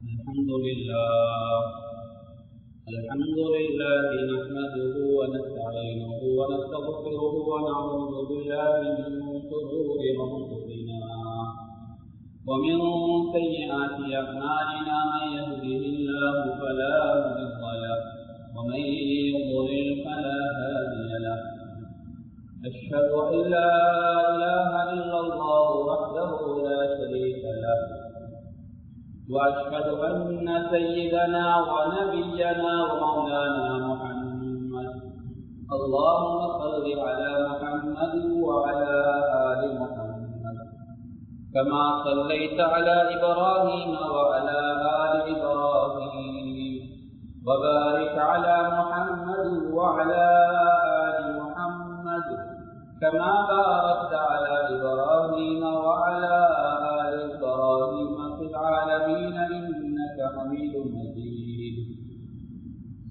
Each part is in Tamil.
الحمد لله نحمده ونستعينه ونستغفره ونعوذ بالله من شرور أنفسنا ومن سيئات أعمالنا من يهده الله فلا مضل له ومن يضلل فلا هادي له أشهد أن لا إله إلا الله وحده لا شريك له وأشهد أن سيدنا ونبينا ومولانا محمد اللهم صل على محمد وعلى آل محمد كما صليت على إبراهيم وعلى آل إبراهيم وبارك على محمد وعلى آل محمد كما باركت على إبراهيم وعلى آل إبراهيم في العالمين إنك حميد مجيد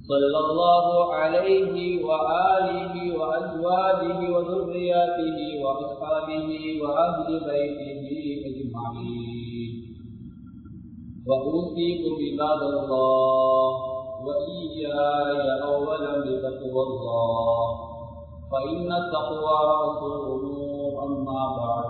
صلى الله عليه وآله وأزواجه وذرياته وأصحابه وأهل بيته أجمعين وأوصيكم عباد الله وإياي أولا بتقوى الله فإن التقوى رأس الأمور أما بعد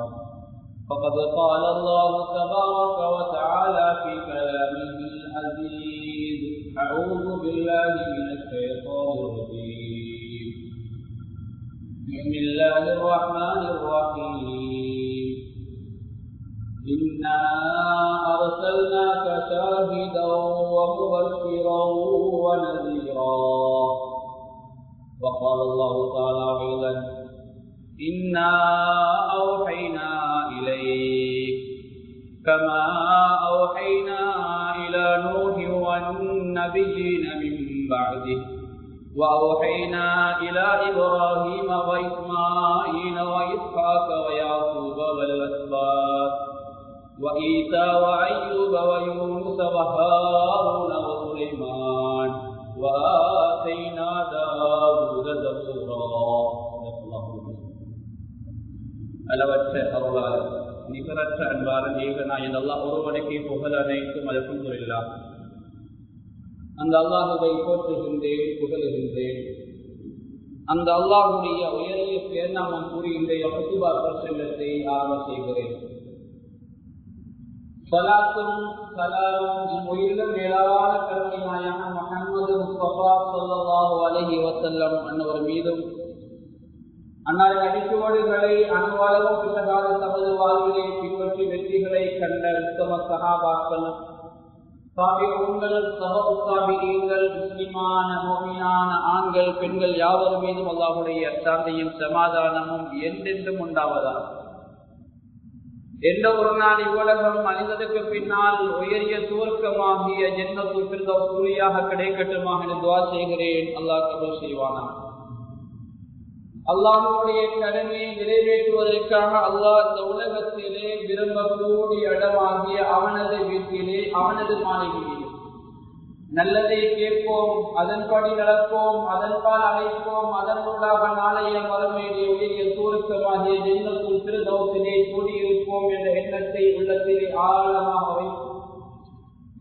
فقد قال الله تبارك وتعالى في كلامه العزيز أعوذ بالله من الشيطان الرجيم بسم الله الرحمن الرحيم إنا أرسلناك شاهدا ومبشرا ونذيرا وقال الله تعالى أيضا إنا أوحينا إليك كما أوحينا إلى نوح والنبيين من بعده وأوحينا إلى إبراهيم وإسماعيل وإسحاق ويعقوب والأسباط وعيسى وأيوب ويونس وهارون وسليمان وآتينا داود زبورا. அளவற்ற அருளாளர் நிகரற்ற அன்பாளன் ஏகநாயன் அல்லாஹ் ஒருவனுக்கு புகழ் அனைத்தும் அல்ஹம்துலில்லாஹ். அந்த அல்லாஹுவை போற்றுகின்றேன், புகழுகின்றேன். அந்த அல்லாஹுடைய உயரிய பேர்நாமம் கூறி இன்றைய ஹுத்பா பிரசங்கத்தை ஆரம்ப செய்கிறேன். ஸலாத்தும் ஸலாமும் இம்முயிரிலும் மேலான கருணை நாயகம் முஹம்மது முஸ்தபா ஸல்லல்லாஹு அலைஹி வஸல்லம் அன்னவர் மீதும் அன்னாரின் அடிச்சுவடுகளை அணுவளவும் பிசகாத தமது வாழ்விலை பின்பற்றி வெற்றிகளை கண்ட உத்தம சஹாபாக்கள், தாபிஊன்கள், சஹபு தாபிஈன்கள், முஸ்லிமான முஃமினான ஆண்கள் பெண்கள் யாவர் மீதும் அல்லாஹ்வுடைய சாந்தியும் சமாதானமும் என்றென்றும் உண்டாவதாக. எந்த ஒரு நாள் இவ்வுலகம் அழிந்ததற்கு பின்னால் உயரிய சுவர்க்கமாகிய ஜன்னத்துல் ஃபிர்தௌஸ் கூலியாக கிடைக்கட்டுமாக என்று துஆ செய்கிறேன். அல்லாஹ் கபூல் செய்வானாக. அல்லாஹ்வுடைய கடமையை நிறைவேற்றுவதற்காக அல்லாஹ் இந்த உலகத்திலே விரும்பக்கூடிய இடமாகிய அவனது வீட்டிலே, அவனது மாளிகையிலே நல்லதை கேட்போம், அதன்படி நடப்போம், அதன்பால் அழைப்போம், அதனூடாக நாளைய மறுமையிலே உயரிய சுவர்க்கமாகிய ஜன்னத்துல் ஃபிர்தௌஸிலே கூடியிருப்போம் என்ற எண்ணத்தை உள்ளத்திலே ஆழமாக வைத்து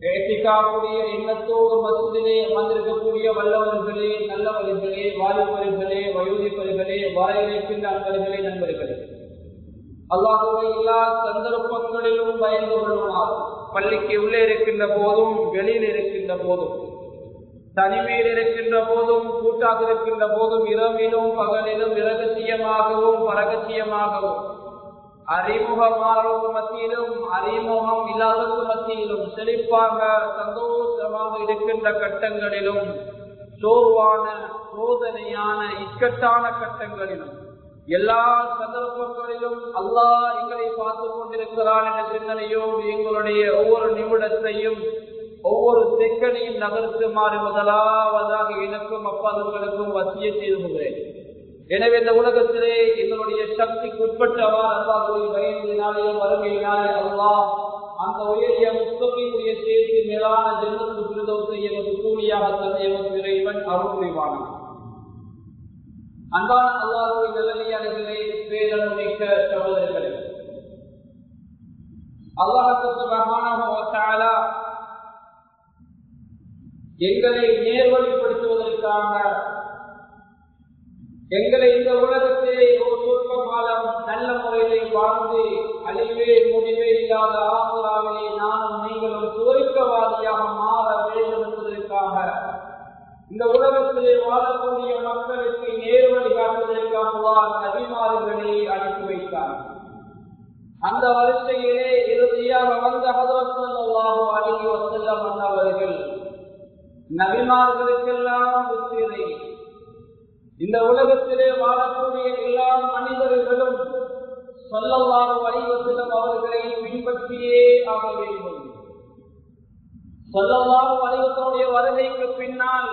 ஏத்திகாவுடைய எண்ணத்தோடு மஸ்ஜிதிலே அமர்ந்திருக்கக்கூடிய வல்லவர்களே, நல்லவர்களே, வாலிபர்களே, வயோதிபர்களே, வர இருக்கின்ற அன்பர்களே, நண்பர்களே, அல்லாஹ்வுடைய எல்லா சந்தர்ப்பங்களிலும் பயந்து கொள்ளுமாறு பள்ளிக்கு உள்ளே இருக்கின்ற போதும் வெளியில் இருக்கின்ற போதும் தனிமையில் இருக்கின்ற போதும் கூட்டாக இருக்கின்ற போதும் இரவிலும் பகலிலும் இரகசியமாகவும் பரகசியமாகவும் அறிமுகமானவர்கள் மத்தியிலும் அறிமுகம் இல்லாதவர்கள் மத்தியிலும் செழிப்பாக சந்தோஷமாக இருக்கின்ற கட்டங்களிலும் சோர்வான சோதனையான இக்கட்டான கட்டங்களிலும் எல்லா சந்தர்ப்பங்களிலும் அல்லாஹ் எங்களை பார்த்து கொண்டிருக்கிறான் என்ற சிந்தனையோடு எங்களுடைய ஒவ்வொரு நிமிடத்தையும் ஒவ்வொரு செகண்டையும் நகர்த்துமாறு முதலாவதாக எனக்கும் அப்பாதவர்களுக்கும் வசியத் செய்து கொள்கிறேன். எனவே இந்த உலகத்திலே எங்களுடைய சக்திக்கு உட்பட்டவாறு அல்லாஹ்வுடைய பயத்தினாலே வறுமையினாலே அல்லாஹ் அந்த உயரிய முஸ்தகீனுடைய சேர்த்து மேலான ஜன்னத்துல் ஃபிர்தௌஸை எமது கூலியாக தந்த எமது இறைவன் அருள் புரிவானாக. அன்பான அல்லாஹ்வுடைய நல்லடியார்களே, பேரன்புமிக்க சகோதரர்களே, அல்லாஹ் சுப்ஹானஹு வ தஆலா எங்களை நேர்வழிப்படுத்துவதற்காக எங்களை இந்த உலகத்திலே ஒரு சொற்ப காலம் நல்ல முறையிலே வாழ்ந்து அழிவே முடிவே இல்லாத ஆசுராவிலே நானும் நீங்களும் சுவர்க்கவாதியாக மாற வேண்டும் என்பதற்காக இந்த உலகத்திலே வாழக்கூடிய மக்களுக்கு நேர்வழி காட்டுவதற்காக நபிமார்களை அனுப்பி வைத்தார். அந்த வரிசையிலே இறுதியாக வந்த ஹஜ்ரத் ஸல்லல்லாஹு அலைஹி வஸல்லம் அவர்கள் நபிமார்களுக்கெல்லாம் முத்திரை. இந்த உலகத்திலே வாழக்கூடிய எல்லா மனிதர்களும் ஸல்லல்லாஹு அலைஹி வஸல்லம் அவர்களை பின்பற்றியே ஆக வேண்டும். ஸல்லல்லாஹு அலைஹி வஸல்லம் வருகைக்கு பின்னால்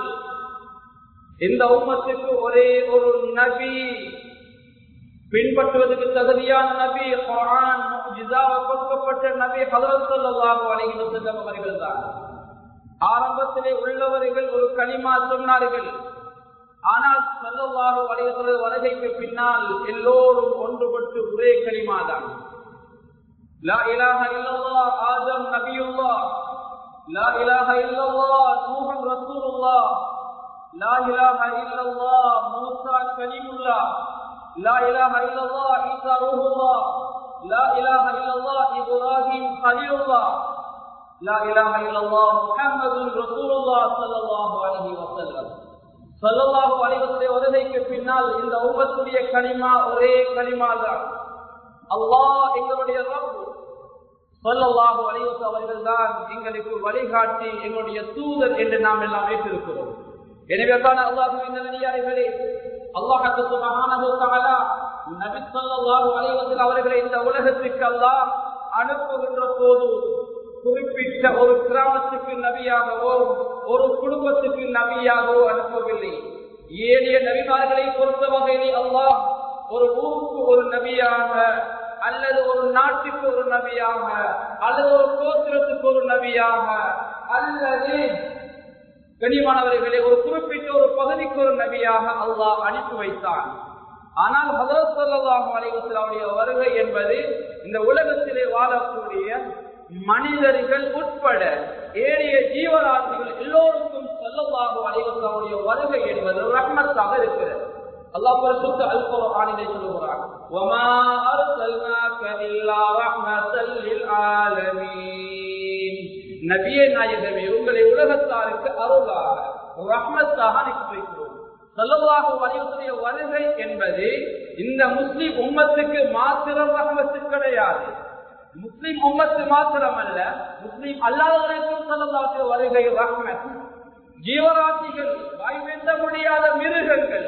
இந்த உம்மத்துக்கு ஒரே ஒரு நபி, பின்பற்றுவதற்கு தகுதியான நபி, குர்ஆன் முஜிஸாவாக கொடுக்கப்பட்ட நபி ஹஜ்ரத் ஸல்லல்லாஹு அலைஹி வஸல்லம் அவர்கள் தான். ஆரம்பத்திலே உள்ளவர்கள் ஒரு கலிமா சொன்னார்கள். ஆனால் ஸல்லல்லாஹு அலைஹி வஸல்லம் வருகைக்கு பின்னால் எல்லோரும் ஒன்றுபட்டு ஒரே கலிமா தான். லா இலாஹ இல்லல்லாஹ் ஆதம் நபியுல்லாஹ், லா இலாஹ இல்லல்லாஹ் நூஹ் ரசூலுல்லாஹ், லா இலாஹ இல்லல்லாஹ் மூஸா கலீமுல்லாஹ், லா இலாஹ இல்லல்லாஹ் ஈசா ரூஹுல்லாஹ், லா இலாஹ இல்லல்லாஹ் இப்ராஹீம் கலீலுல்லாஹ், லா இலாஹ இல்லல்லாஹ் முஹம்மதுர் ரசூலுல்லாஹ் ஸல்லல்லாஹு அலைஹி வஸல்லம். ஸல்லல்லாஹு அலைஹி வஸல்லம் வருகைக்கு பின்னால் இந்த உம்மத்துடைய கலிமா ஒரே கலிமா தான். அல்லாஹ் எங்களுடைய ரப், ஸல்லல்லாஹு அலைஹி வஸல்லம் அவர்கள் தான் எங்களுக்கு வழிகாட்டி எங்களுடைய தூதர் என்று நாம் எல்லாம் ஏற்றிருக்கிறோம். எனவே தான் அல்லாஹ்வின் நல்லடியார்களே, அல்லாஹ் சுப்ஹானஹு வ தஆலா நபி ஸல்லல்லாஹு அலைஹி வஸல்லம் அவர்களை இந்த உலகத்துக்கு அல்லாஹ் அனுப்புகின்ற போது குறிப்பிட்ட ஒரு கிராமத்துக்கு நபியாகவோ ஒரு குடும்பத்துக்கு நபியாகவோ அனுப்பவில்லை. ஏழைய நபிமார்களை பொறுத்த வகையில் அல்லாஹ் ஒரு ஊருக்கு ஒரு நபியாக, அல்லது ஒரு நாட்டுக்கு ஒரு நபியாக, அல்லது ஒரு கோத்திரத்துக்கு ஒரு நபியாக, அல்லது கனிமானவர்களை ஒரு குறிப்பிட்ட ஒரு பகுதிக்கு ஒரு நபியாக அல்லாஹ் அனுப்பி வைத்தான். ஆனால் ஹஜ்ரத் ஸல்லல்லாஹு அலைஹி வஸல்லம் வருகை என்பது இந்த உலகத்திலே வாழக்கூடிய மனிதர்கள் உட்பட ஏழைய ஜீவராசிகள் எல்லோருக்கும் ஸல்லல்லாஹு அலைஹி வஸல்லம் வருகை என்பது ரஹ்மத்தாக இருக்கிறது. அல்லாஹ் பரிசுத்த அல் குர்ஆனிலே சொல்கிறார், வமா அர்ஸல்னாக இல்லா ரஹ்மத்தல் லில் ஆலமீன். நபியே நாயகமே, உங்களை உலகத்தாருக்கு அருளாக ரஹ்மத்தாக அனுப்பியிருக்கிறோம். ஸல்லல்லாஹு அலைஹி வஸல்லம் வருகை என்பது இந்த முஸ்லிம் உம்மத்துக்கு மாத்திரம் ரஹ்மத்து கிடையாது. முஸ்லிம் உம்மத்து மாத்திரமல்ல, முஸ்லிம் அல்லாதவர்களுக்கும் ஸல்லல்லாஹு அலைஹி வஸல்லம் வருகை ரஹ்மத். ஜீவராசிகள், வாய் பேச முடியாத மிருகங்கள்,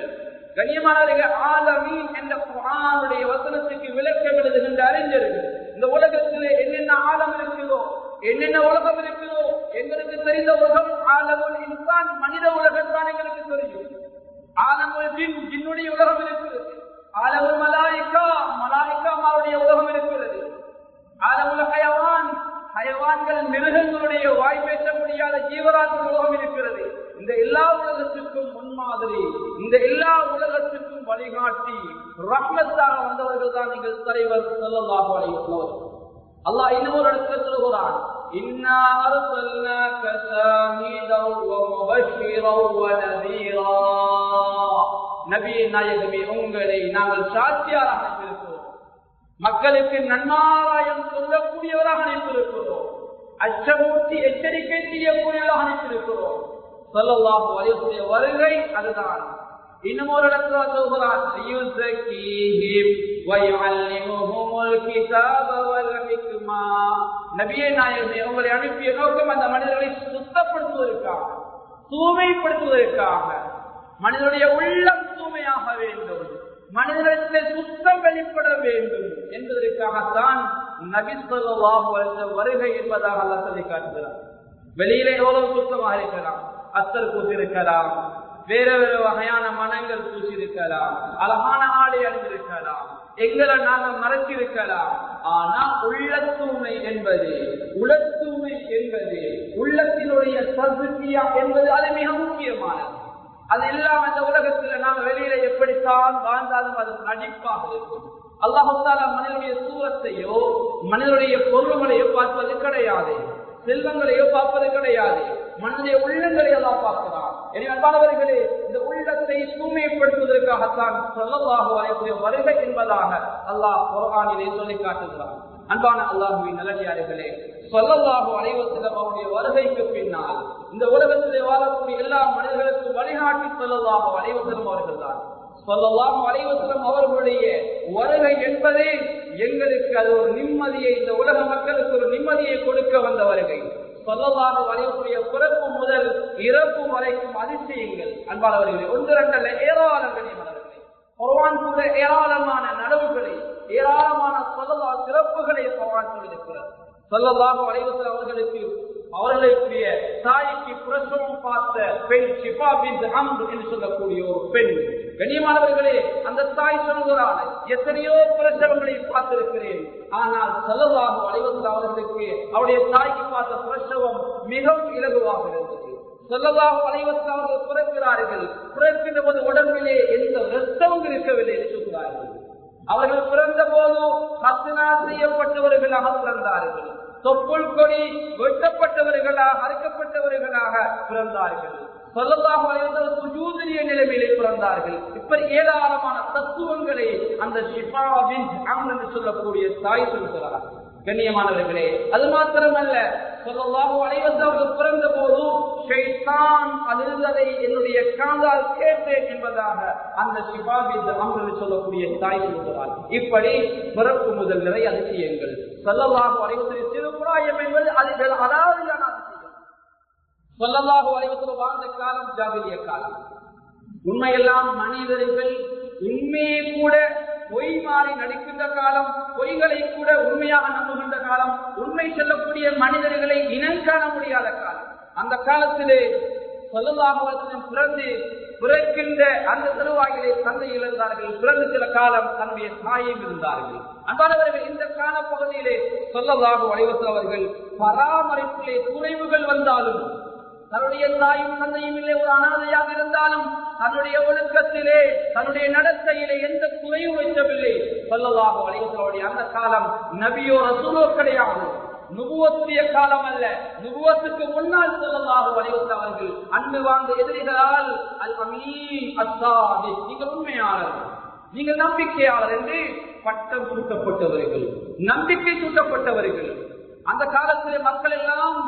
கண்ணியமானவர்கள், ஆலமீன் என்ற குர்ஆனுடைய வசனத்துக்கு விளக்கம் எழுதுகின்ற அறிஞர்கள், இந்த உலகத்திலே என்னென்ன ஆலம் இருக்கிறதோ, என்னென்ன உலகம் இருக்கிறதோ, எங்களுக்கு தெரிந்த உலகம் ஆலமுல் இன்சான், மனித உலகம் தான் எங்களுக்கு தெரியும். ஆலமுல் ஜின், ஜின்னுடைய உலகம் இருக்கிறது. ஆலமுல் மலாயிகா, மலாயிகாவுடைய உலகம் இருக்கிறது. ஆலமுல் ஹயவான், ஹயவான்கள் மிருகங்களுடைய வாய் பேச முடியாத ஜீவராசி உலகம் இருக்கிறது. இந்த எல்லா உலகத்திற்கும் முன்மாதிரி, இந்த எல்லா உலகத்திற்கும் வழிகாட்டி ரஹ்மத்தாக வந்தவர்கள் தான் நீங்கள் தலைவர் ஸல்லல்லாஹு அலைஹி வஸல்லம். அல்லாஹ் இன்னொரு இடத்துல சொல்கிறான், இன்னா அர்ஸல்னாக ஷாஹிதன் வ முபஷ்ஷிரன் வ நதீரா. நபியே நாயகமே, உங்களை நாங்கள் சாட்சியாராக அனுப்பியிருக்கிறோம், மக்களுக்கு நன்மாராயம் சொல்லக்கூடியவராக அனுப்பியிருக்கிறோம், அச்சமூட்டி எச்சரிக்கை செய்யக்கூடியவராக அனுப்பியிருக்கிறோம். ஸல்லல்லாஹு அலைஹி வஸல்லம் வருகை அதுதான். இன்னும் ஒரு இடத்துல சொல்கிறான், யுஸக்கீஹிம் வ யுஅல்லிமுஹுமுல் கிதாப வல் ஹிக்மா. நபியே நாயகமே, உங்களை அனுப்பிய நோக்கம் அந்த மனிதர்களை சுத்தப்படுத்துவதற்காக, தூய்மைப்படுத்துவதற்காக. மனிதனுடைய உள்ளம் தூய்மையாக வேண்டும், மனிதர்களிடத்தில் சுத்தம் வெளிப்பட வேண்டும் என்பதற்காகத்தான் நபி ஸல்லல்லாஹு அலைஹி வஸல்லம் வருகை என்பதாக அல்லாஹ் சொல்லி காட்டுகிறார். வெளியிலே எவ்வளவு சுத்தமாக இருக்கலாம், அத்தர் பூசிருக்கலாம், வேற வேற வகையான மனங்கள் பூசிருக்கலாம், அழகான ஆடை அணிந்திருக்கலாம், எங்களை நாங்கள் மறைச்சிருக்கலாம். ஆனா உள்ளத்தூய்மை என்பது, உளத்தூய்மை என்பது, உள்ளத்தினுடைய தஸ்கியா என்பது அது மிக முக்கியமானது. அது இல்லாம இந்த உலகத்துல நாங்கள் வெளியில எப்படித்தான் வாழ்ந்தாலும் அது நடிப்பாக இருக்கும். அல்லாஹ் தஆலா மனிதனுடைய சூரத்தையோ மனிதனுடைய பொருள்களையோ பார்ப்பது கிடையாது, செல்வங்களையோ பார்ப்பது கிடையாது. மனித உள்ளங்களை எல்லாம் பார்க்கிறான். எனவே அன்பானவர்களே, இந்த உள்ளத்தை தூய்மைப்படுத்துவதற்காகத்தான் ஸல்லல்லாஹு அலைஹி வஸல்லம் வருகை என்பதாக அல்லாஹ் குர்ஆனிலே சொல்லி காட்டுகிறான். அன்பான அல்லாஹ்வின் நல்லடியார்களே, ஸல்லல்லாஹு அலைஹி வஸல்லம் அவருடைய வருகைக்கு பின்னால் இந்த உலகத்திலே வாழக்கூடிய எல்லா மனிதர்களுக்கும் வழிகாட்டி ஸல்லல்லாஹு அலைஹி வஸல்லம் அவர்கள்தான். ஸல்லல்லாஹு அலைஹி வஸல்லம் அவர்களுடைய வருகை என்பதே எங்களுக்கு அது ஒரு நிம்மதியை, இந்த உலக மக்களுக்கு ஒரு நிம்மதியை கொடுக்க வந்த வருகை. ஸல்லல்லாஹு அலைஹி வஸல்லம் பிறப்பு முதல் இறப்பு வரைக்கும் அதிசயங்கள் அன்பானவர்களே, ஒன்று ரெண்டல்ல, ஏராளங்களே மனவர்களே. குர்ஆன் கூட ஏராளமான நலவுகளை, ஏராளமான ஸல்லல்லாஹு சிறப்புகளை குர்ஆன் சொல்லியிருக்கிறது. ஸல்லல்லாஹு அலைஹி வஸல்லம் அவர்களுடைய தாய்க்கு பிரசவம் பார்த்த பெண் ஷிஃபா பின்த் அம்ர் என்று சொல்லக்கூடிய ஒரு பெண். கண்ணியமானவர்களே, அந்த தாய் சொல்கிறாள், எத்தனையோ பிரசவங்களை பார்த்திருக்கிறேன், ஆனால் ஸல்லல்லாஹு அலைஹி வஸல்லம் அவர்களுக்கு அவருடைய தாய்க்கு பார்த்த பிரசவம் மிகவும் இலகுவாக இருந்தது. ஸல்லல்லாஹு அலைஹி வஸல்லம் அவர்கள் பிறக்கிறார்கள், பிறக்கின்ற போது உடம்பிலே எந்த ரத்தமும் இருக்கவில்லை என்று சொல்கிறார்கள். அவர்கள் பிறந்த போது ஹத்னா செய்யப்பட்டவர்களாக பிறந்தார்கள், தொப்புள் கொடி வெட்டப்பட்டவர்களாக, அறுக்கப்பட்டவர்களாக பிறந்தார்கள். ஸல்லல்லாஹு அலைஹி வஸல்லம் சுஜூதிய நிலைமையிலே பிறந்தார்கள். இப்படி ஏராளமான தத்துவங்களை அந்த ஷிஃபா பின்த் அம்ர் என்று சொல்லக்கூடிய தாய் சொல்கிறார். கண்ணியமானவர்களே, அது மாத்திரமல்ல, ஸல்லல்லாஹு அலைஹி வஸல்லம் அவர்கள் பிறந்த போது ஷைத்தான் அழுததை என்னுடைய காதால் கேட்டேன் என்பதாக அந்த ஷிஃபா பின்த் அம்ர் என்று சொல்லக்கூடிய தாய் சொல்கிறார். இப்படி பிறப்பு முதல் நிறைய அதிசயங்கள். ஸல்லல்லாஹு அலைஹி வஸல்லம் திருப்புராயம் என்பது அலாதியான அதிசயம். ஸல்லல்லாஹு அலைஹி வஸல்லம் வாழ்ந்த காலம் ஜாஹிலிய்ய காலம். உண்மையெல்லாம் மனிதர்கள் உண்மையை கூட பொய் மாறி நடிக்கின்ற காலம், பொய்களை கூட உண்மையாக நம்புகின்ற காலம், உண்மை சொல்லக்கூடிய மனிதர்களை இனம் காண முடியாத காலம். அந்த காலத்திலே ஸல்லல்லாஹு அலைஹி வஸல்லம் பிறக்கின்ற அந்த தருவாயிலே தந்தை இழந்தார்கள். பிறந்த சில காலம் தன்னுடைய தாயும் இருந்தார்கள். அன்பானவர்கள், இந்த கால பகுதியிலே ஸல்லல்லாஹு அலைஹி வஸல்லம் அவர்கள் பராமரிப்பிலே குறைவுகள் வந்தாலும், தன்னுடைய தாயும் தந்தையும் இல்லை, ஒரு அனாதையாக இருந்தாலும் தன்னுடைய ஒழுக்கத்திலே, தன்னுடைய நடத்தையிலே எந்த குறையும் வைக்கவில்லை. ஸல்லல்லாஹு அலைஹி வஸல்லம் அந்த காலம் நபியோ ரசூலோ கிடையாது, நுபுவத்துடைய காலம் அல்ல. நுபுவத்துக்கு முன்னால் ஸல்லல்லாஹு அலைஹி வஸல்லம் அவர்கள் அன்பு வாழ்ந்த எதிரிகளால் அல் அமீன் அஸ்ஸாதிக், நீங்கள் உண்மையாளர், நீங்கள் நம்பிக்கையாளர் என்று பட்டம் சூட்டப்பட்டவர்கள், நம்பிக்கை சூட்டப்பட்டவர்கள். அந்த காலத்திலே மக்கள் எல்லாம்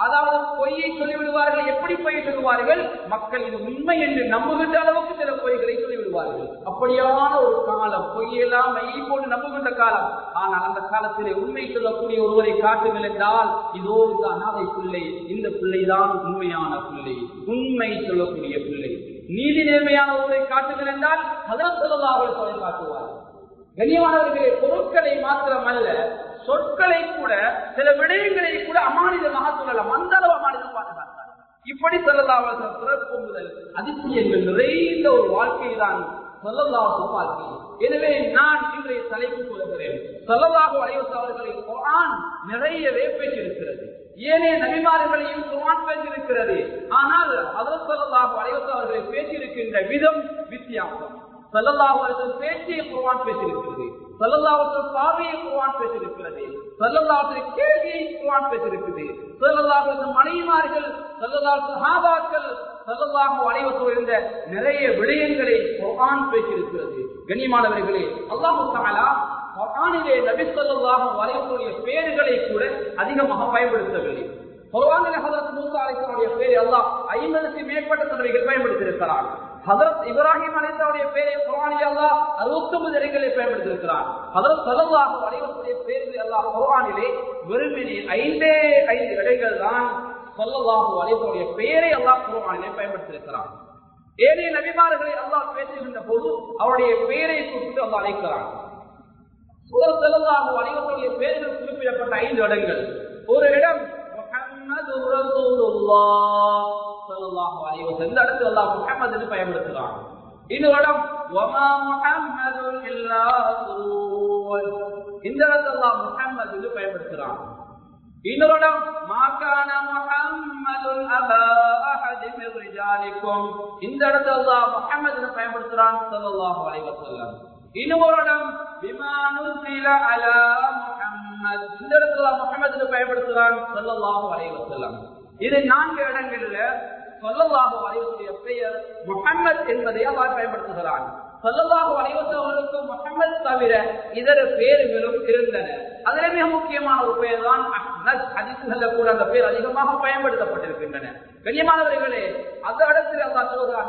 அதாவது பொய்யை சொல்லிவிடுவார்கள். எப்படி பொய் சொல்லுவார்கள்? மக்கள் இது உண்மை என்று நம்புகின்ற அளவுக்கு சில பொய்களை சொல்லிவிடுவார்கள். அப்படியான ஒரு காலம், பொய்யெல்லாம் மையை போன்று நம்புகின்ற காலம். ஆனால் அந்த காலத்திலே உண்மை சொல்லக்கூடிய ஒருவரை காட்டுங்கள் என்றால், இதோ இந்த அனாதை பிள்ளை, இந்த பிள்ளைதான் உண்மையான பிள்ளை, உண்மை சொல்லக்கூடிய பிள்ளை. நீதி நேர்மையான ஒருவரை காட்டுங்கள் என்றால் ஹஜ்ரத் ஸல்லல்லாஹு அலைஹி வஸல்லம் காட்டுவார். கண்ணியமானவர்களே, பொருட்களை மாத்திரமல்ல, சொற்களை கூட, சில விடயங்களை கூட அமானிதமாக சொல்லலாம். அந்த அளவு அமானிதம் பாதுகாத்தார். இப்படி ஸல்லல்லாஹு அலைஹி வஸல்லம் பிறப்பு முதல் அதிசயங்கள் நிறைந்த ஒரு வாழ்க்கை தான் ஸல்லல்லாஹு வாழ்க்கை. எனவே நான் இன்றைய தலைப்பு சொல்கிறேன். ஸல்லல்லாஹு அலைஹி வஸல்லம் அவர்களை குர்ஆன் நிறையவே பேசியிருக்கிறது. ஏனே நபிமார்களையும் குர்ஆன் பேசியிருக்கிறது. ஆனால் ஹஜ்ரத் ஸல்லல்லாஹு அலைஹி வஸல்லம் அவர்களை பேசியிருக்கின்ற விதம் வித்தியாசம். ஸல்லல்லாஹு அலைஹி வஸல்லம் பேசிய குர்ஆன் பேசியிருக்கிறது, ஸல்லல்லாஹு அலைஹி வஸல்லம் பார்வையை குர்ஆன் பேசியிருக்கிறது, ஸல்லல்லாஹு அலைஹி வஸல்லம் கேள்வியை குர்ஆன் பேசியிருக்கிறது, ஸல்லல்லாஹு அலைஹி வஸல்லம் மனைவிமார்கள், ஸல்லல்லாஹு அலைஹி வஸல்லம் சஹாபாக்கள், ஸல்லல்லாஹு அலைஹி வஸல்லம் இருந்த நிறைய விடயங்களை குர்ஆன் பேசியிருக்கிறது. கண்ணியமானவர்களே, அல்லாஹ் தஆலா குர்ஆனிலே நபி ஸல்லல்லாஹு அலைஹி வஸல்லம் பெயர்களை கூட அதிகமாக பயன்படுத்தவில்லை. குர்ஆனிலே ஹஜ்ரத் மூஸா அலைஹிஸ்ஸலாமுடைய பெயரை அல்லாஹ் 50க்கு மேற்பட்ட தடவைகள் பயன்படுத்தியிருக்கிறார். ஹஜ்ரத் இப்ராஹிம் அலைஹிஸ்ஸலாமுடைய பெயரை குர்ஆனிலே அல்லாஹ் 69 இடங்களில் பயன்படுத்தியிருக்கிறார். ஹஜ்ரத் ஸல்லல்லாஹு அலைஹி வஸல்லம் பெயரை அல்லாஹ் குர்ஆனிலே வெறுமனே 5 இடங்கள் தான் ஸல்லல்லாஹு அலைஹி வஸல்லம் பெயரை அல்லாஹ் குர்ஆனிலே பயன்படுத்தியிருக்கிறார். ஏனைய நபிமார்களை அல்லாஹ் பேசுகின்ற போது அவருடைய பெயரை குறித்து அல்லாஹ் அழைக்கிறார். ஸல்லல்லாஹு அலைஹி வஸல்லம் பெயர்கள் குறிப்பிடப்பட்ட 5 இடங்கள். ஒரு இடம் முஹம்மது ரசூலுல்லாஹ் ஸல்லல்லாஹு அலைஹி வஸல்லம், இந்த இடத்துல அல்லாஹ் முஹம்மது என்று பயன்படுத்துகிறான். இன்னொரு இடம் வமா முஹம்மதுன் இல்லா ரசூல், இந்த இடத்துல அல்லாஹ் முஹம்மது என்று பயன்படுத்துகிறான். இன்னொரு இடம் மா கான முஹம்மதுன் அபா அஹதி மின் ரிஜாலிக்கும், இந்த இடத்துல அல்லாஹ் முஹம்மது என்று பயன்படுத்துகிறான் ஸல்லல்லாஹு அலைஹி வஸல்லம். இன்னொரு இடம் பிமா நுஸில அலா முஹம்மத், இந்த இடத்துல முஹம்மது என்று பயன்படுத்துகிறான் ஸல்லல்லாஹு அலைஹி வஸல்லம். இது 4 இடங்கள்ல ஸல்லல்லாஹு அலைஹி வஸல்லம் பெயர் முஹம்மத் என்பதை அல்லாஹ் பயன்படுத்துகிறான். ஸல்லல்லாஹு அலைஹி வஸல்லம் முஹம்மத் தவிர இதர பெயர்களும் இருந்தன. அதில் மிக முக்கியமான ஒரு பெயர் தான் அஹ்மத். ஹதீஸ்கள்ல கூட அந்த பெயர் அதிகமாக பயன்படுத்தப்பட்டிருக்கின்றன. கண்ணியமானவர்களே, அந்த இடத்தில் அல்லாஹ் சொல்கிறான்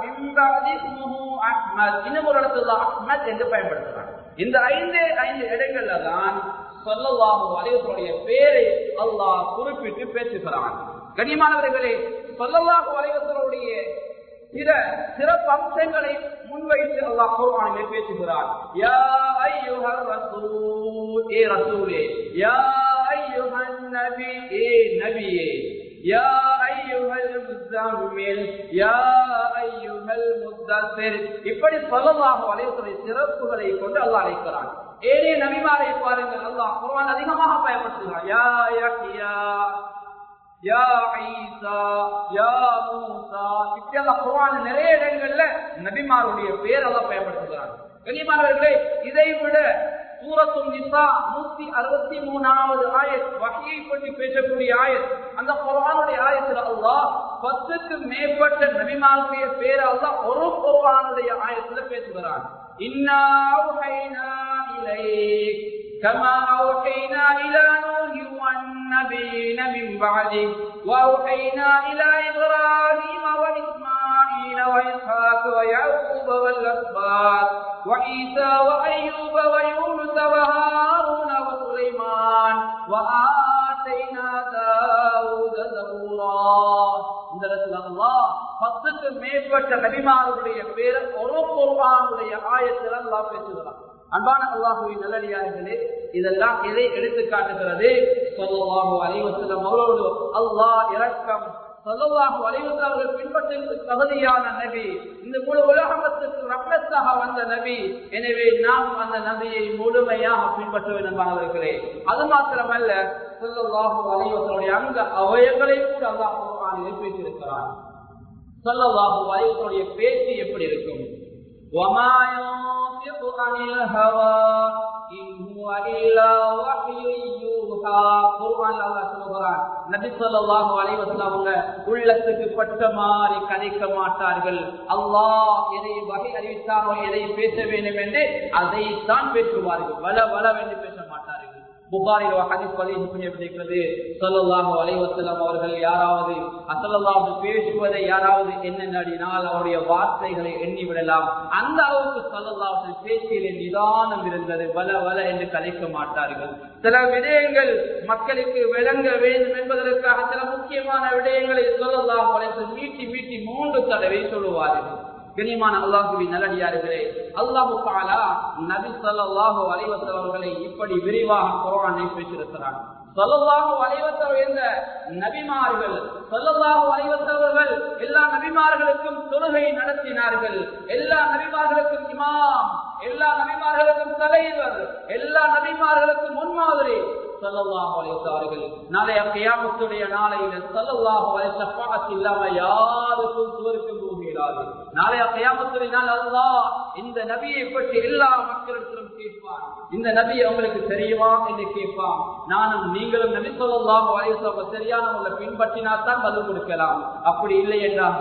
அஹ்மத், இன்னும் ஒரு இடத்துல அஹ்மத் என்று பயன்படுத்துகிறான். இந்த 5 இடங்கள்ல தான் ஸல்லல்லாஹு அலைஹி வஸல்லம் பெயரை அல்லாஹ் குறிப்பிட்டு பேசுகிறான். கண்ணியமானவர்களே, ஸல்லல்லாஹு அலைஹி வஸல்லம் சில சிறப்பு அம்சங்களை முன்வைத்து அல்லாஹ் குர்ஆனிலே பேசுகிறார். யா அய்யுஹர் ரசூல், ஏ ரசூலே, யா அய்யுஹன் நபி, ஏ நபியே, யா அய்யுஹல் முஸம்மில், யா அய்யுஹல் முத்தஸிர். இப்படி ஸல்லல்லாஹு அலைஹி வஸல்லம் சிறப்புகளை கொண்டு அல்லாஹ் அழைக்கிறான். ஏனே நபிமாரை பாருங்கள், அல்லாஹ் குர்ஆன் அதிகமாக பயன்படுத்துகிறார். யா யஹ்யா, யா ஈசா, யா மூசா, இப்படி அல்லாஹ் குர்ஆன்ல நிறைய இடங்கள்ல நபிமாருடைய பேர் அல்லாஹ் பயன்படுத்துகிறார். கண்ணியமானவர்களே, இதை விட சூரத்துன் நிசா 163வது ஆயத், வஹீயை பற்றி பேசக்கூடிய ஆயத். அந்த குர்ஆனுடைய ஆயத்துல அல்லாஹ் 10க்கு மேற்பட்ட நபிமாருடைய பேர் அல்லாஹ் ஒரு குர்ஆனுடைய ஆயத்துல பேசுகிறான். இன்னா அவ்ஹைனா இலைக் கமா அவ்ஹைனா இலா நூஹி والنبيين من بعده وأوحينا إلى إبراهيم وإسماعيل وإسحاق ويعقوب والأسباط وعيسى وأيوب ويونس وهارون وسليمان وآتينا داود زبورا. இந்த இடத்துல அல்லாஹ் 10க்கு மேற்பட்ட நபிமார்களுடைய பேர் ஒரு குர்ஆனுடைய ஆயத்தில் அல்லாஹ் பேசுகிறார். அன்பான அல்லாஹ்வின் நல்லடியார்களே, இதெல்லாம் எதை எடுத்து காட்டுகிறது? ஸல்லல்லாஹு அலைஹி வஸல்லம் அவரோடு அல்லாஹ் இரக்கம், ஸல்லல்லாஹு அலைஹி வஸல்லம் அவர்கள் பின்பற்றுவதற்கு தகுதியான நபி, இந்த முழு உலகத்துக்கு ரஹ்மத்தாக வந்த நபி. எனவே நாம் அந்த நபியை முழுமையாக பின்பற்ற வேண்டுமானவர்களே. அது மாத்திரமல்ல, ஸல்லல்லாஹு அலைஹி வஸல்லம் அங்க அவயங்களை கூட அல்லாஹ் குர்ஆனிலே பேசியிருக்கிறார். ஸல்லல்லாஹு அலைஹி வஸல்லம் பேச்சு எப்படி இருக்கும்? وما ينطق عن الهوى إن هو إلا وحي يوحى. குர்ஆன்ல அல்லாஹ் சொல்றான், நபி ஸல்லல்லாஹு அலைஹி வஸல்லம் உள்ளத்துக்கு பட்ட மாதிரி கதைக்க மாட்டார்கள். அல்லாஹ் எதை வகை அறிவித்தாரோ, எதை பேச வேண்டும் என்று அதைத்தான் பேசுவார்கள். வல வலவென்று பேச மாட்டார்கள். புகாரில் ஹதீஸ் பதிவு செய்யப்பட்டிருக்கிறது, ஸல்லல்லாஹு அலைஹி வஸல்லம் அவர்கள் யாராவது ஸல்லல்லாஹு பேசுவதை யாராவது எண்ணினால் அவருடைய வார்த்தைகளை எண்ணிவிடலாம். அந்த அளவுக்கு ஸல்லல்லாஹு பேச்சிலே நிதானம் இருந்தது. வல வல என்று கலைக்க மாட்டார்கள். சில விடயங்கள் மக்களுக்கு விளங்க வேண்டும் என்பதற்காக சில முக்கியமான விடயங்களை ஸல்லல்லாஹு அலைஹி வஸல்லம் மீட்டி மீட்டி 3 தடவை சொல்லுவார்கள். கண்ணியமான அல்லாஹ்வின் நல்லடியார்களே, அல்லாஹ் தஆலா நபி ஸல்லல்லாஹு அலைஹி வஸல்லம் அவர்களை இப்படி விரிவாக குர்ஆனில் பேசியிருக்கிறார். ஸல்லல்லாஹு அலைஹி வஸல்லம் என்ற நபிமார்கள், ஸல்லல்லாஹு அலைஹி வஸல்லம் அவர்கள் எல்லா நபிமார்களுக்கும் தொழுகை நடத்தினார்கள். எல்லா நபிமார்களுக்கும் இமாம், எல்லா நபிமார்களுக்கும் தலைவர், எல்லா நபிமார்களுக்கும் முன்மாதிரி. ஸல்லல்லாஹு அலைஹி வஸல்லம் அவர்கள் நாளைய கியாமத்துடைய நாளையில ஸல்லல்லாஹு அலைஹி வஸல்லம் ஷஃபாஅத் இல்லாம யாருக்கும் சுவர்க்கம் போகிறார்கள். நாளைய கியாமத்துடைய நாள் அல்லாஹ் இந்த நபியை பற்றி எல்லா மக்களிடத்திலும் கேட்பான். இந்த நபி அவங்களுக்கு தெரியுமா என்று கேட்பான். நானும் நீங்களும் நபி ஸல்லல்லாஹு அலைஹி வஸல்லம் சரியான முறையில் பின்பற்றினால் தான் பதில் கொடுக்கலாம். அப்படி இல்லை என்றால்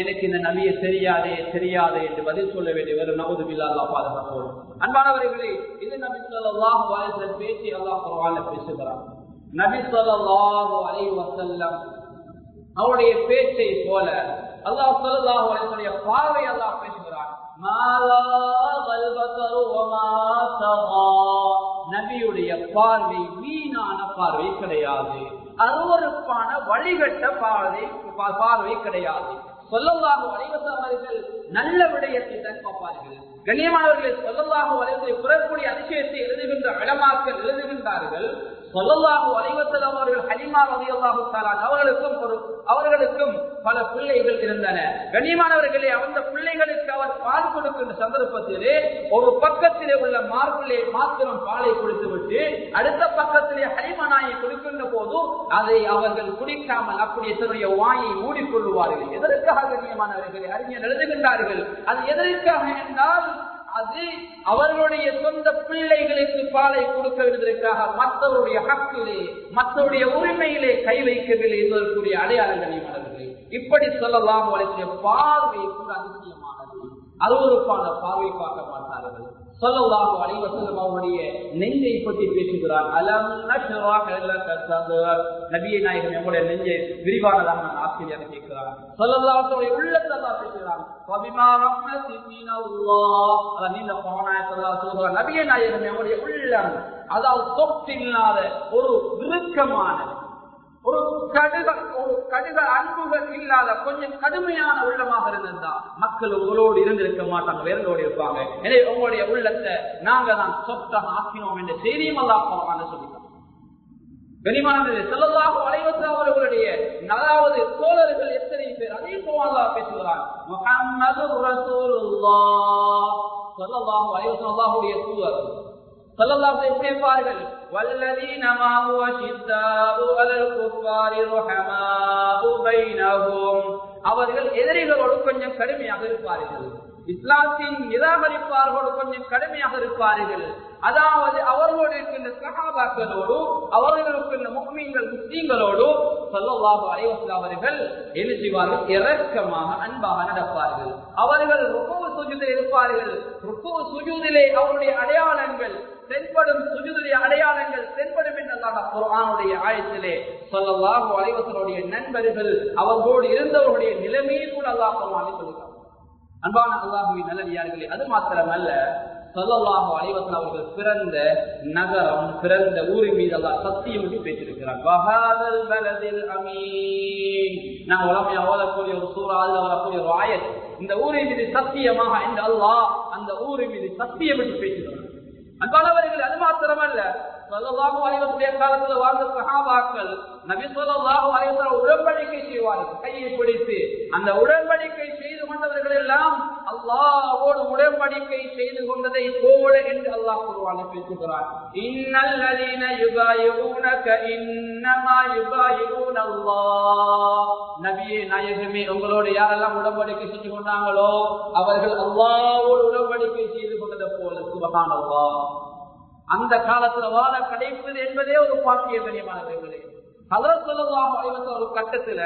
எனக்கு இந்த நபியை தெரியாதே என்று பதில் சொல்ல வேண்டிய ஒரு நவுது பில்லாஹ் அல்லாஹ் பாதுகாப்போம். அன்பானவர்களே, இது நபி ஸல்லல்லாஹு அலைஹி வஸல்லம் பேசி அல்லாஹ் குர்ஆன்ல பேசுகிறார். நபி ஸல்லல்லாஹு அலைஹி வஸல்லம் அவருடைய பேச்சை போல அல்லாஹ் ஸல்லல்லாஹு அலைஹி வஸல்லம் பார்வை அல்லாஹ் பேசுகிறார். நபியுடைய பார்வை வீணான பார்வை கிடையாது, அருவருப்பான வழிகட்ட பார்வை கிடையாது. ஸல்லல்லாஹு அலைஹி வஸல்லம் அவர்கள் நல்ல விடயத்தை தான் பார்ப்பார்கள். கண்ணியமானவர்கள், ஸல்லல்லாஹு அலைஹி வஸல்லம் பிறக்கூடிய அதிசயத்தை எழுதுகின்ற உலமாக்கள் எழுதுகின்றார்கள். ஸல்லல்லாஹு அலைஹி வஸல்லம் அவர்கள் ஹலீமா ரலியல்லாஹு தஆலா அவர்களுக்கும் பல பிள்ளைகள் இருந்தன. கண்ணியமானவர்களே, அந்த பிள்ளைகளுக்கு அவர் பால் கொடுக்கின்ற சந்தர்ப்பத்திலே ஒரு பக்கத்திலே உள்ள மார்பிலே மாத்திரம் பாலை கொடுத்துவிட்டு அடுத்த பக்கத்திலே ஹலீமா நாயை கொடுக்கின்ற போது அதை அவர்கள் குடிக்காமல் அப்படியே தன்னுடைய வாயை மூடிக்கொள்வார்கள். எதற்காக கண்ணியமானவர்களே? அறிஞர் எழுதுகின்றார்கள், அது எதற்காக என்றால் அது அவர்களுடைய சொந்த பிள்ளைகளுக்கு பாலை கொடுக்க வேண்டியதற்காக மற்றவருடைய ஹக்கிலே மற்றவருடைய உரிமையிலே கை வைக்கவில்லை என்பதற்குரிய அடையாளங்கள். இப்படி ஸல்லல்லாஹு அலைஹி வஸல்லம் பார்வை கூட அதிசயமானது. அருவருப்பான பார்வை பார்க்க மாட்டார்கள். ஸல்லல்லாஹு அலைஹி வஸல்லம் அவருடைய நெஞ்சை பற்றி பேசுகிறார். அலம் நஷ்ரஹ் லக சத்ரக். நபியே நாயகம் நம்முடைய நெஞ்சை விரிவானதாக நான் ஆசிரியர் கேட்கிறார். ஸல்லல்லாஹு அலைஹி வஸல்லம் உள்ளத்தை அல்லாஹ் பேசுகிறார். ஃபபிமா ரஹ்மத்தின் மினல்லாஹ். அத நீங்க குர்ஆனில் சொல்றார். நபியே நாயகம் நம்முடைய உள்ளம் அதாவது சொற்சில்லாத ஒரு விருக்கமான ஒரு கடுக அன்புகள் இல்லாத கொஞ்சம் கடுமையான உள்ளமாக இருந்திருந்தா மக்கள் உங்களோடு இருந்திருக்க மாட்டாங்க, வேறோடு இருப்பாங்க. எனவே உங்களுடைய உள்ளத்தை நாங்க தான் சொத்தாக ஆக்கினோம் என்ற செய்தியும் அல்லாஹ் குர்ஆனில் சொல்லிட்டாங்க. கனிமானது ஸல்லல்லாஹு அலைஹி வஸல்லம் அவர்களுடைய அதாவது தோழர்கள் எத்தனை பேர் அதையும் அல்லாஹ் பேசுகிறார். முஹம்மதுர் ரசூலுல்லாஹ் ஸல்லல்லாஹு அலைஹி வஸல்லம் அல்லாஹ்வுடைய தூதர். ஸல்லல்லாஹு எப்படி இருப்பார்கள்? வல்லதீன மாஹு அஷித்தாஉ அலல் குஃபாரி ரஹமாஉ பைனஹும். அவர்கள் எதிரிகளோடு கொஞ்சம் கடுமையாக இருப்பார்கள். இஸ்லாத்தின் நிராகரிப்பார்களோடு கொஞ்சம் கடுமையாக இருப்பார்கள். அதாவது அவர்களோடு இருக்கின்ற சஹாபாக்களோடு அவர்களுக்கு முஃமின்கள் முஸ்லிம்களோடு ஸல்லல்லாஹு அலைஹி வஸல்லம் அவர்கள் என்ன செய்வார்கள்? இரக்கமாக அன்பாக நடப்பார்கள். அவர்கள் ருக்கூ சுஜூதில் இருப்பார்கள். ருக்கூ சுஜூதிலே அவருடைய அடையாளங்கள் தென்படும், சுஜூதுடைய அடையாளங்கள் தென்படும் என்று அல்லாஹ் குர்ஆனுடைய ஆயத்திலே ஸல்லல்லாஹு அலைஹி வஸல்லம் நண்பர்கள் அவர்களோடு இருந்தவர்களுடைய நிலைமையை கூட அல்லாஹ் குர்ஆனில் சொல்கிறார். அன்பான அல்லாஹ்வின் நல்லடியார்களே, அது மாத்திரமல்ல ஸல்லல்லாஹு அலைஹி வஸல்லம் அவர்கள் பிறந்த நகரம் பிறந்த ஊரின் மீது அல்லாஹ் சத்தியம் என்று பேசியிருக்கிறார். வஹாதல் பலதில் அமீன். நான் உலமையா ஓதக்கூடிய ஒரு சூரா, அதில் வரக்கூடிய ஒரு ஆயத், இந்த ஊரின் மீது சத்தியமாக இந்த அல்லாஹ் அந்த ஊரின் மீது சத்தியம் என்று பேசுகிறார். அன்பானவர்கள், அது மாத்திரமல்ல ஸல்லல்லாஹு அலைஹி வஸல்லம் காலத்தில் வாழ்ந்த சஹாபாக்கள் நபி ஸல்லல்லாஹு அலைஹி வஸல்லம் உடன்படிக்கை செய்வார்கள், கையை பிடித்து. அந்த உடன்படிக்கை செய்து கொண்டவர்கள் எல்லாம் அல்லாஹ்வோடு உடன்படிக்கை செய்து கொண்டதை போல என்று அல்லாஹ் குர்ஆனில் பேசுகிறார். இன்னல்லதீன யுபாயிஊனக இன்னமா யுபாயிஊனல்லாஹ். நபியே நாயகமே, உங்களோடு யாரெல்லாம் உடன்படிக்கை செஞ்சு கொண்டாங்களோ அவர்கள் அல்லாஹ்வோடு உடன்படிக்கை செய்து கொண்டதை போல. சுப்ஹானல்லாஹ். அந்த காலத்துல வாழ கிடைப்பது என்பதே ஒரு பாக்கியம். கண்ணியமானவர்களே, ஹஜ்ரத் ஸல்லல்லாஹு அலைஹி வஸல்லம் ஒரு கட்டத்துல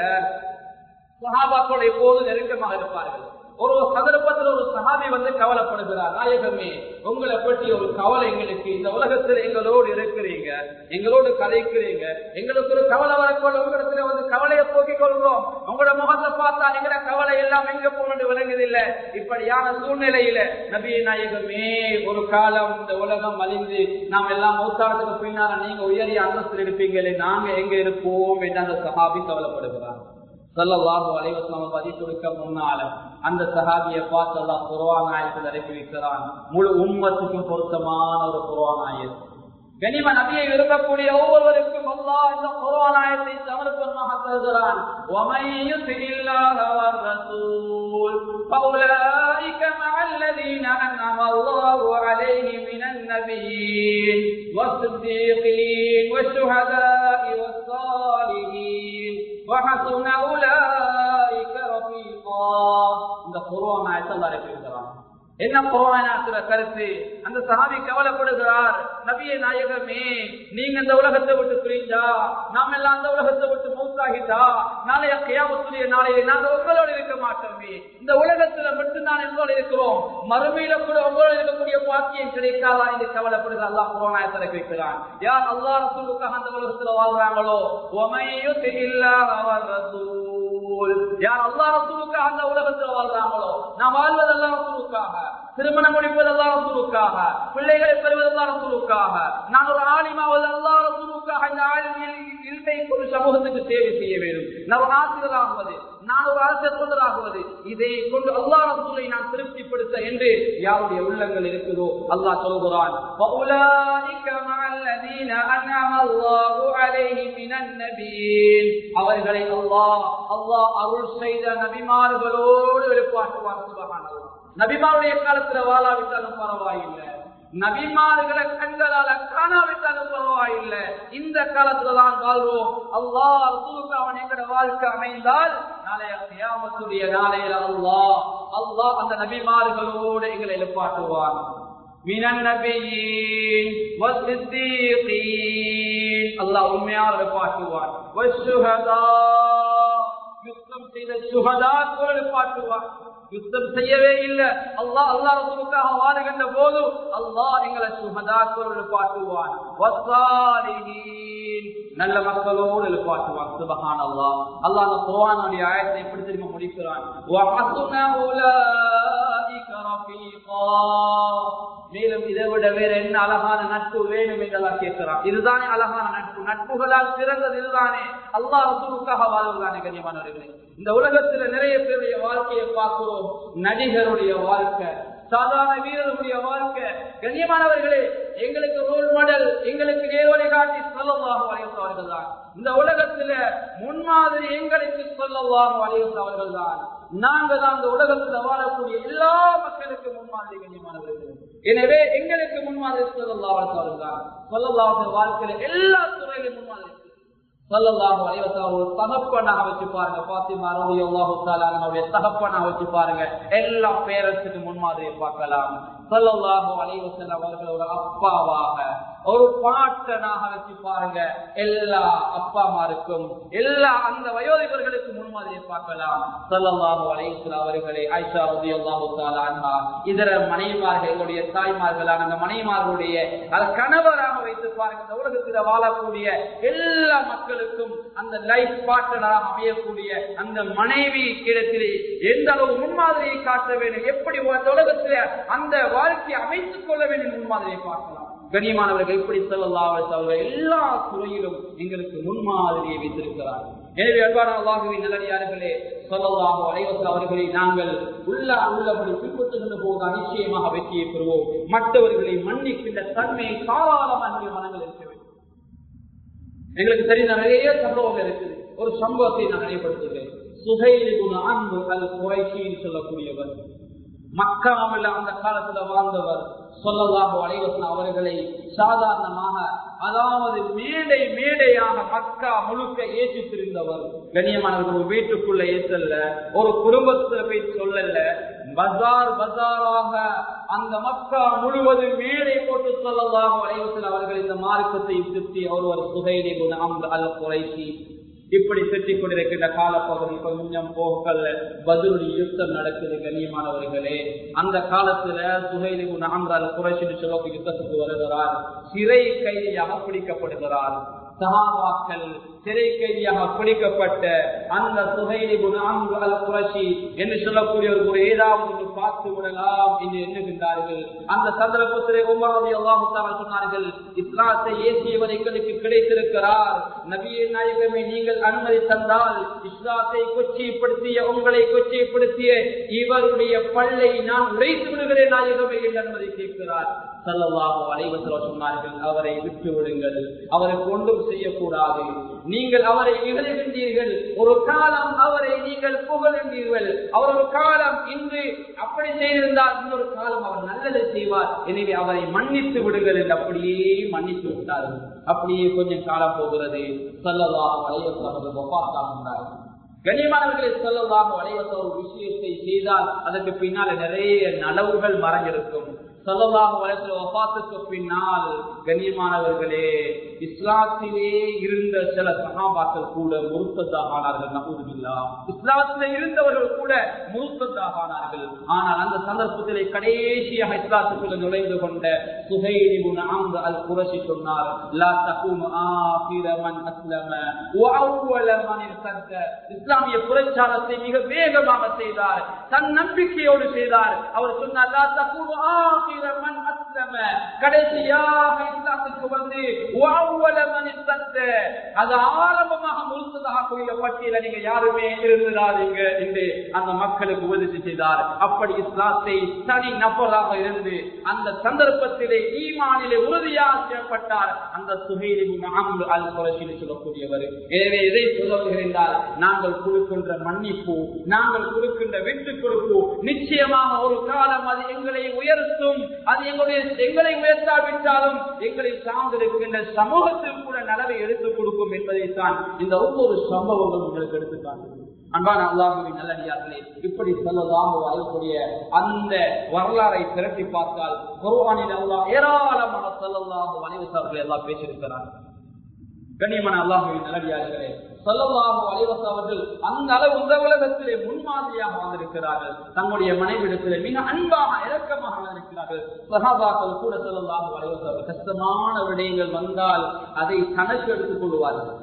சஹாபாக்களோட எப்போதும் நெருக்கமாக இருப்பார்கள். ஒரு சந்தர்ப்பத்தில் ஒரு சஹாபி வந்து கவலைப்படுகிறார், நாயகமே உங்களை பற்றி ஒரு கவலை எங்களுக்கு, இந்த உலகத்தில் எங்களோடு இருக்கிறீங்க, எங்களோடு கதைக்கிறீங்க, எங்களுக்கு ஒரு கவலை வரக்கொள்ள உங்களிடத்துல வந்து கவலையை போக்கிக் கொள்கிறோம், உங்களோட முகத்தை பார்த்தா எங்களோட கவலை எல்லாம் எங்க போகணும்னு விளங்குதில்லை. இப்படியான சூழ்நிலையில நபியே நாயகமே, ஒரு காலம் இந்த உலகம் அழிந்து நாம் எல்லாம் மௌத்தானதுக்கு பின்னால நீங்க உயரிய அந்தஸ்தில் இருப்பீங்களே, நாங்க எங்க இருப்போம் என்று அந்த சஹாபி கவலைப்படுகிறார். ஸல்லல்லாஹு அலைஹி வஸல்லம் பதில் கொடுக்க முன்னால அந்த சஹாபியை பார்த்து அல்லாஹ் குர்ஆன் ஆயத்தில் இறக்கி வைக்கிறான். முழு உம்மத்துக்கும் பொருத்தமான ஒரு குர்ஆன் ஆயத். கனிம நபியை விரும்பக்கூடிய ஒவ்வொருவருக்கும் அல்லாஹ் இந்த குர்ஆன் ஆயத்தை சமர்ப்பணமாக தருகிறான். வமன் யுத்தில்லாஹ வர்ரசூல் ஃபௌலாயிக மஅல்லதீன அன்அம அல்லாஹு அலைஹிம் மினன் நபிய்யீன் வஸ்ஸிதீகீன் வஷ்ஷுஹதாஇ வஸ்ஸாலிஹீன் وحسن أولئك رفيقا. இந்த குர்ஆன் ஆயத்தை அல்லாஹ் இறக்கியிருக்கிறான். என்ன குர்ஆன் ஆயத்துல கருத்து? அந்த சஹாபி கவலைப்படுகிறார், நபியே நாயகமே, நீங்க இந்த உலகத்தை விட்டு பிரிஞ்சா, நாம எல்லாம் அந்த உலகத்தை விட்டு மௌத்தாகிட்டா, நாளைய கியாமத்துடைய நாளையிலே நாங்கள் உங்களோடு இருக்க மாட்டோமே. இந்த உலகத்துல மட்டும்தான் எங்களோடு இருக்கிறோம், மறுமையில கூட உங்களோடு இருக்கக்கூடிய பாக்கியம் கிடைக்காதா என்று கவலைப்படுகிற அல்லாஹ் குர்ஆன் ஆயத்தை இறக்கி வைக்கிறான். யார் அல்லாஹ் ரசூலுக்காக அந்த உலகத்துல வாழ்றாங்களோ, வமன் யுத்தில்லாஹ வர்ரசூல், யார் அல்லாஹ் ரசூலுக்காக அந்த உலகத்துல வாழ்றாங்களோ, நாம் வாழ்வது அல்லாஹ் ரசூலுக்காக, திருமணம் முடிப்பது அல்லாஹ் ரசூலுக்காக, பிள்ளைகளை பெறுவது அல்லாஹ் ரசூலுக்காக, நான் ஒரு ஆலிமாவது அல்லாஹ் ரசூலுக்காக, இந்த இல்மை ஒரு சமூகத்துக்கு சேவை செய்ய வேண்டும், நான் ஒரு ஆசிரியராகுவது, நான் ஒரு அரசியல் தொண்டராகுவது, இதை கொண்டு அல்லாஹ் ரசூலை நான் திருப்திப்படுத்த என்று யாருடைய உள்ளங்கள் இருக்குதோ அல்லாஹ் சொல்கிறான். அவர்களை அல்லாஹ் அருள் செய்த நபிமார்களோடு வெளிப்பாட்டுவார். சுப்ஹானல்லாஹ். நபிமாருடைய காலத்துல வாழாவிட்டாலும் பரவாயில்லை, நபிமார்களை கண்களால காணாவிட்டாலும் பரவாயில்லை, இந்த காலத்துலதான் வாழ்வோம். அல்லாஹ் ரசூலுல்லாஹ் எங்கட வாழ்க்கை அமைந்தால் நாளைய கியாமத்துடைய நாளையில அல்லாஹ் அந்த நபிமார்களோடு எங்களை எழுப்பாட்டுவான். மினன் நபியீன் வஸ்ஸித்தீகீன், அல்லாஹ் உண்மையாக எழுப்பாட்டுவான். வஷ்ஷுஹதா, யுத்தம் செய்த சுஹதாக்கள் எழுப்பாட்டுவான். யுத்தம் செய்யவே இல்லை, அல்லாஹ் ரசூலுக்காக வாழுகின்ற போது அல்லாஹ் எங்களை சுஹதாக்கள் எழுப்பாட்டுவான். வஸ்ஸாலிஹீன், நல்ல மக்களோடு எழுப்பாட்டுவான். சுப்ஹானல்லாஹ். அல்லாஹ் அந்த குர்ஆனுடைய ஆயத்தை எப்படி தெரியுமா முடிக்கிறான்? வஹஸுன உலாயிக ரஃபீகா, மேலும் இதை விட வேற என்ன அழகான நட்பு வேணும் என்றெல்லாம் கேட்கிறான். இதுதானே அழகான நட்பு, நட்புகளால் சிறந்தது இதுதானே. அல்லாஹ் ரசூலுக்காக வாழ்வதுதானே கண்ணியமானவர்களே. இந்த உலகத்துல நிறைய பேருடைய வாழ்க்கையை பார்க்கிறோம். நடிகருடைய வாழ்க்கை, சாதாரண வீரருடைய வாழ்க்கை. கண்ணியமானவர்களே, எங்களுக்கு ரோல் மாடல், எங்களுக்கு நேர்வழி காட்டி ஸல்லல்லாஹு அலைஹி வஸல்லம் அவர்கள் தான். இந்த உலகத்துல முன்மாதிரி எங்களுக்கு ஸல்லல்லாஹு அலைஹி வஸல்லம் அவர்கள் தான். நாங்க தான் இந்த உலகத்துல வாழக்கூடிய எல்லா மக்களுக்கு முன்மாதிரி. கண்ணியமானவர்களே, எனவே எங்களுக்கு முன்மாதிரி ஸல்லல்லாஹு அலைஹி வஸல்லம் தான். ஸல்லல்லாஹு அலைஹி வஸல்லம் வாழ்க்கையில எல்லா துறையிலும் முன்மாதிரி. ஸல்லல்லாஹு அலைஹி வஸல்லம் ஒரு தகப்பனாக வச்சு பாருங்க. ஃபாத்திமா ரலியல்லாஹு தஆலா அன்ஹாவுடைய தகப்பனாக வச்சு பாருங்க. எல்லா பேரண்ட்ஸுக்கு முன்மாதிரியை பார்க்கலாம். ஸல்லல்லாஹு அலைஹி வஸல்லம் அவர்கள் ஒரு அப்பாவாக, ஒரு பாட்டனாக வச்சு பாருங்க. எல்லா அப்பாமாருக்கும், எல்லா அந்த வயோதிபர்களுக்கு முன்மாதிரியை பார்க்கலாம். ஸல்லல்லாஹு அலைஹி வஸல்லம் அவர்களை ஆயிஷா ரலியல்லாஹு தஆலா அன்ஹா இதர மனைவிமார்கள், எங்களுடைய தாய்மார்களான அந்த மனைவிமார்களுடைய கணவராக வைத்து பாருங்க. இந்த உலகத்தில் வாழக்கூடிய எல்லா மக்களுக்கும் அந்த லைஃப் பார்ட்னராக அமையக்கூடிய அந்த மனைவி இடத்திலே எந்த அளவு முன்மாதிரியை காட்ட வேண்டும், எப்படி அந்த உலகத்தில் அந்த வாழ்க்கையை அமைத்துக் கொள்ள வேண்டும் முன்மாதிரியை பார்க்கலாம். கண்ணியமானவர்கள், இப்படி ஸல்லல்லாஹு அலைஹி வஸல்லம் எல்லா துறையிலும் எங்களுக்கு முன்மாதிரியை வைத்திருக்கிறார். எனவே அன்பான அல்லாஹ்வின் நல்லடியார்களே, ஸல்லல்லாஹு அலைஹி வஸல்லம் அவர்களை நாங்கள் உள்ளபடி பின்பற்றுகின்ற போது நிச்சயமாக வெற்றியை பெறுவோம். மற்றவர்களை மன்னிக்கின்ற தன்மையை தாராளமாக மனங்கள் இருக்க வேண்டும். எங்களுக்கு தெரிந்த நிறைய சம்பவங்கள் இருக்குது. ஒரு சம்பவத்தை நான் நினைவுபடுத்துகிறேன். சுஹைல் இப்னு அம்ர் அல் குரைஷி சொல்லக்கூடியவர், மக்காவில் அந்த காலத்துல வாழ்ந்தவர். ஸல்லல்லாஹு அலைஹி வஸல்லம் அவர்களை சாதாரணமாக, அதாவது மேடையாக மக்கா முழுக்க ஏற்றி திரிந்தவர். கண்ணியமானவர்கள், ஒரு வீட்டுக்குள்ள ஏற்றல்ல, ஒரு குடும்பத்துல போய் சொல்லல, பஜாராக அந்த மக்கா முழுவதும் மேடை போட்டு ஸல்லல்லாஹு அலைஹி வஸல்லம் அவர்கள் இந்த மார்க்கத்தை திருத்தி ஒருவர் சுஹைல் இப்னு அம்ர் அல் குரைஷி. இப்படி திட்டிக் கொண்டிருக்கின்ற காலப்பகுதி கொஞ்சம் போகல, பத்ருடைய யுத்தம் நடக்குது. கண்ணியமானவர்களே, அந்த காலத்துல சுஹைல் இப்னு அம்ர் அல் குரைஷி சொல்லக்கூடிய யுத்தத்துக்கு வருகிறார். சிறை கைதியாக பிடிக்கப்படுகிறார். சஹாபாக்கள் சிறை கைதியாக பிடிக்கப்பட்ட அந்த சுஹைல் இப்னு அம்ர் அல் குரைஷி என்று சொல்லக்கூடிய ஒரு ஏதாவது பார்த்து விடலாம் என்று எண்ணுகின்றார்கள். அந்த சந்தர்ப்பத்திலே உமர் ரலியல்லாஹு தஆலா சொன்னார்கள், இஸ்லாத்தை ஏசியவர் எங்களுக்கு கிடைத்திருக்கிறார். நபியே நாயகமே, நீங்கள் அனுமதி தந்தால் இஸ்லாத்தை கொச்சைப்படுத்திய, உங்களை கொச்சைப்படுத்திய இவருடைய பல்லை நான் உடைத்து விடுகிறேன் நாயகமே என்று அனுமதி கேட்கிறார். ஸல்லல்லாஹு அலைஹி வஸல்லம் சொன்னார்கள், அவரை விட்டு விடுங்கள், அவருக்கு ஒன்றும் செய்யக்கூடாது. நீங்கள் அவரை இகழ்கின்றீர்கள், ஒரு காலம் அவரை நீங்கள் புகழ்கின்றீர்கள். அவர் ஒரு காலம் இன்று அப்படி செய்திருந்தால் இன்னொரு காலம் அவர் நல்லதை செய்வார். எனவே அவரை மன்னித்து விடுங்கள் என்று அப்படியே மன்னித்து விட்டார்கள். அப்படியே கொஞ்சம் காலம் போகிறது. ஸல்லல்லாஹு அலைஹி வஸல்லம் வஃபாத்தாகின்றார். கண்ணியமானவர்களை, ஸல்லல்லாஹு அலைஹி வஸல்லம் ஒரு விஷயத்தை செய்தால் அதற்கு பின்னால் நிறைய நலவுகள் மறைஞ்சிருக்கும். ஸல்லல்லாஹு அலைஹி வஸல்லம் வஃபாத்துக்கு பின்னால் கண்ணியமானவர்களே, இஸ்லாத்திலே இருந்த சில சஹாபாக்கள் கூட முர்த்ததாக ஆனார்கள். நஊதுபில்லாஹ். இஸ்லாத்திலே இருந்தவர்கள் கூட முர்த்ததாக ஆனார்கள். ஆனால் அந்த சந்தர்ப்பத்திலே கடைசியாக இஸ்லாத்துக்குள்ள நுழைந்து கொண்ட சுஹைல் இப்னு அம்ர் அல் குரைஷி சொன்னார், லா தகூமு ஆகிர மன் அஸ்லம வ அவ்வல மன் இர்தத. இஸ்லாமிய பிரச்சாரத்தை மிக வேகமாக செய்தார், தன் நம்பிக்கையோடு செய்தார். அவர் சொன்னார், லா தகூமு ஆகிர மன் அஸ்லம, கடைசியாக இஸ்லாத்துக்கு வந்து வஅவ்வல மன் இர்தத, அது ஆரம்பமாக முர்த்ததாக கூறிய பட்டியல நீங்க யாருமே இருந்துடாதீங்க என்று அந்த மக்களுக்கு உபதேசம் செய்தார். அப்படி இஸ்லாத்தை தனி நபராக இருந்து அந்த சந்தர்ப்பத்திலே ஈமானிலே உறுதியாக செயல்பட்டார் அந்த சுஹைல் இப்னு அம்ர் அல் குரைஷி சொல்லக்கூடியவர். எனவே இதை சொல்ல வருகிறேன், என்றால் நாங்கள் கொடுக்கின்ற மன்னிப்பு, நாங்கள் கொடுக்கின்ற விட்டுக் கொடுப்பு நிச்சயமாக ஒரு காலம் அது எங்களை உயர்த்தும். அது எங்களை உயர்த்தாவிட்டாலும் எங்களை சார்ந்திருக்கின்ற சமூகத்தில் கூட நலவை எடுத்துக் கொடுக்கும் என்பதைத்தான் இந்த ஒவ்வொரு சம்பவங்களும் உங்களுக்கு எடுத்துக்காட்டு. அன்பான அல்லாஹ்வின் நல்லடியார்களே, இப்படி ஸல்லல்லாஹு அலைஹி வஸல்லம் அந்த வரலாறை திரட்டி பார்த்தால் குர்ஆனில் அல்லாஹ் ஏராளமான ஸல்லல்லாஹு அலைஹி வஸல்லம் எல்லாம் பேசியிருக்கிறார். கண்ணியமான அல்லாஹ்வின் நல்லடியார்களே, ஸல்லல்லாஹு அலைஹி வஸல்லம் அவர்கள் அந்த அளவு இந்த உலகத்திலே முன்மாதிரியாக வந்திருக்கிறார்கள். தங்களுடைய மனைவிடத்திலே மிக அன்பாக இரக்கமாக வந்திருக்கிறார்கள். சஹாபாக்கள் கூட ஸல்லல்லாஹு அலைஹி வஸல்லம் கஷ்டமான விடயங்கள் வந்தால் அதை தனக்கு எடுத்துக் கொள்வார்கள்.